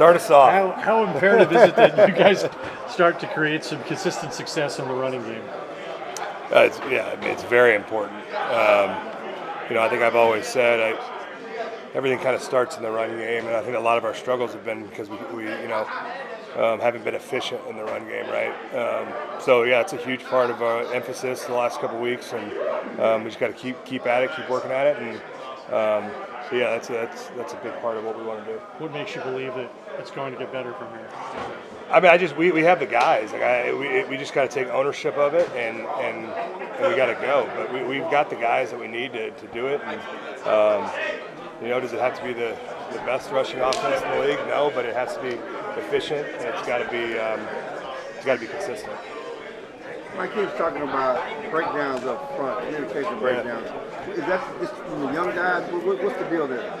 Start us off. How imperative is it that you guys start to create some consistent success in the running game? It's very important. I think I've always said everything kind of starts in the run game, and I think a lot of our struggles have been because we haven't been efficient in the run game, right? It's a huge part of our emphasis the last couple of weeks, and we just got to keep at it, keep working at it, and that's a big part of what we want to do. What makes you believe that it's going to get better from here? I mean, we have the guys. We just got to take ownership of it, and we got to go. But we've got the guys that we need to do it. And does it have to be the best rushing offense in the league? No, but it has to be efficient, and it's got to be consistent. Mike keeps talking about breakdowns up front, communication breakdowns. Is that just from the young guys? What's the deal there?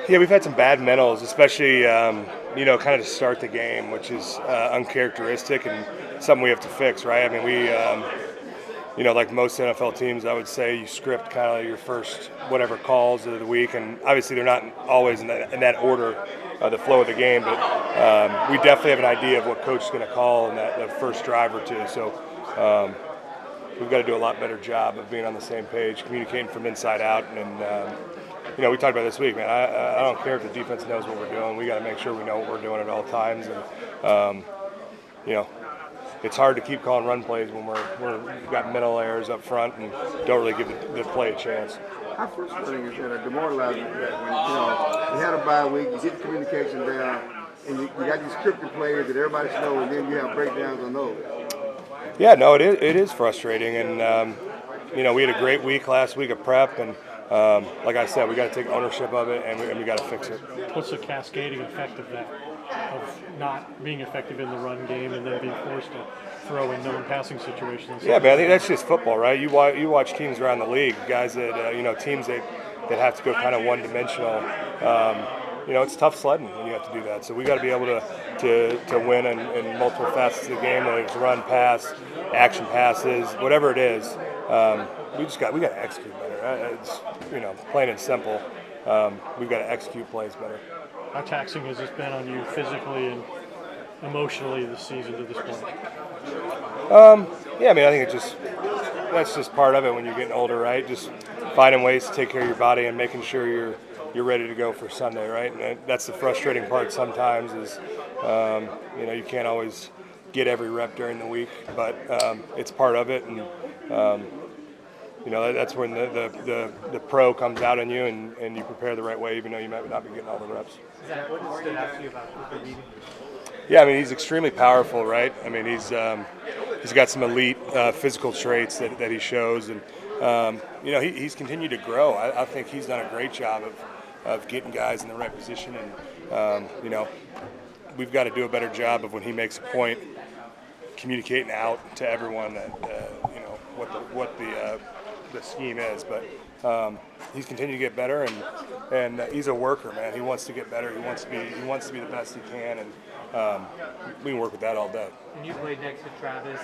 Yeah, we've had some bad mentals, especially kind of to start the game, which is uncharacteristic and something we have to fix, right? I mean, we, like most NFL teams, I would say you script kind of your first whatever calls of the week, and obviously they're not always in that order, the flow of the game, but we definitely have an idea of what coach is going to call in that first drive or two. So we've got to do a lot better job of being on the same page, communicating from inside out, and we talked about this week, man. I don't care if the defense knows what we're doing. We got to make sure we know what we're doing at all times. And it's hard to keep calling run plays when we've got mental errors up front and don't really give the play a chance. How frustrating is that, or demoralizing is that when you had a bye week, you get the communication down, and you got these scripted plays that everybody knows, and then you have breakdowns on those? Yeah, no, it is frustrating, and we had a great week last week of prep, and like I said, we got to take ownership of it, and we got to fix it. What's the cascading effect of that, of not being effective in the run game and then being forced to throw in known passing situations? Yeah, man, I think that's just football, right? You watch teams around the league, guys that teams that have to go kind of one-dimensional. It's tough sledding when you have to do that. So we got to be able to win in multiple facets of the game, whether it's run, pass, action passes, whatever it is. We got to execute better. It's plain and simple. We've got to execute plays better. How taxing has this been on you physically and emotionally this season to this point? I think that's just part of it when you're getting older, right? Just finding ways to take care of your body and making sure you're ready to go for Sunday, right? And that's the frustrating part sometimes is you can't always get every rep during the week, but it's part of it, and that's when the pro comes out in you, and you prepare the right way, even though you might not be getting all the reps. Zack, what stood out to you about Cooper Reed? Yeah, I mean, he's extremely powerful, right? I mean, he's got some elite physical traits that he shows, and he's continued to grow. I think he's done a great job of getting guys in the right position, and we've got to do a better job of when he makes a point, communicating out to everyone that what the scheme is. But he's continued to get better, and he's a worker, man. He wants to get better. He wants to be the best he can, and we can work with that all day. And you played next to Travis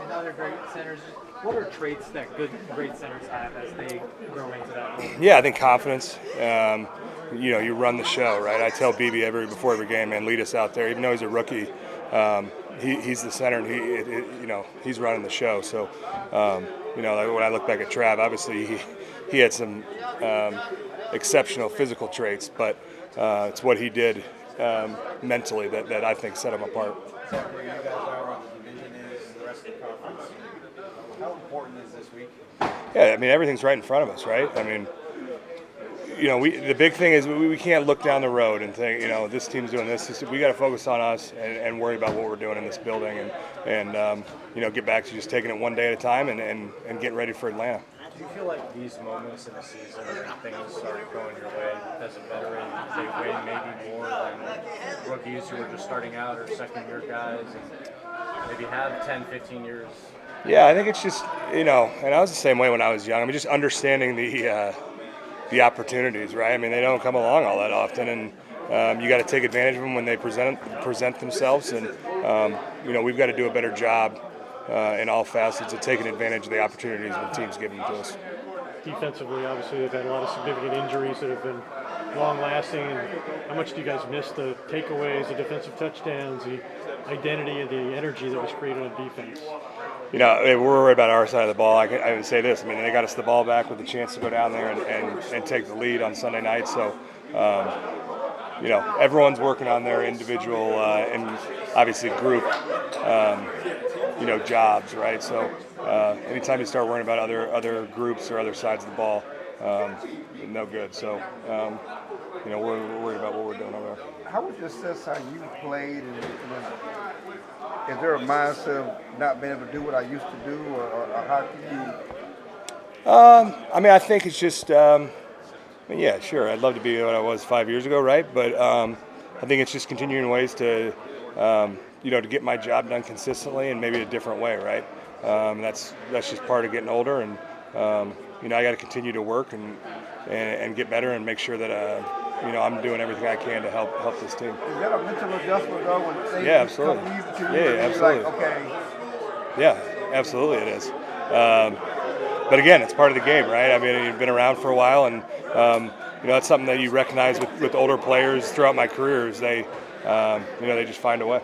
and other great centers. What are traits that great centers have as they grow into that role? Yeah, I think confidence. You run the show, right? I tell BB before every game, man, lead us out there. Even though he's a rookie, he's the center, and he's running the show. So, like when I look back at Trav, obviously he had some exceptional physical traits, but it's what he did mentally that I think set him apart. Where you guys are on the division is the rest of the conference. How important is this week? Yeah, I mean, everything's right in front of us, right? I mean, the big thing is we can't look down the road and think, this team's doing this. We got to focus on us and worry about what we're doing in this building and get back to just taking it one day at a time and getting ready for Atlanta. Do you feel like these moments in the season when things start going your way as a veteran, they weigh maybe more than rookies who are just starting out or second-year guys and maybe have 10, 15 years? Yeah, I think it's just, and I was the same way when I was young. I mean, just understanding the opportunities, right? I mean, they don't come along all that often, and you got to take advantage of them when they present themselves, and we've got to do a better job in all facets of taking advantage of the opportunities when teams give them to us. Defensively, obviously, they've had a lot of significant injuries that have been long-lasting? And how much do you guys miss the takeaways, the defensive touchdowns, the identity and the energy that was created on defense? You know, we're worried about our side of the ball. I would say this. I mean, they got us the ball back with a chance to go down there and take the lead on Sunday night. So, you know, everyone's working on their individual and obviously group, you know, jobs, right? So, anytime you start worrying about other groups or other sides of the ball, no good. So, you know, we're worried about what we're doing over there. How would you assess how you played? And is there a mindset of not being able to do what I used to do, or how can you? I mean, I think it's just, I mean, yeah, sure. I'd love to be what I was 5 years ago, right? But I think it's just continuing ways to, you know, to get my job done consistently and maybe a different way, right? That's just part of getting older, and you know, I got to continue to work and get better and make sure that you know, I'm doing everything I can to help this team. Is that a mental adjustment though when things Yeah, absolutely. come easy to you? Yeah, and absolutely. You're like, okay. Yeah, absolutely it is. But again, it's part of the game, right? I mean, you've been around for a while, and you know, that's something that you recognize with older players throughout my career is they, you know, they just find a way.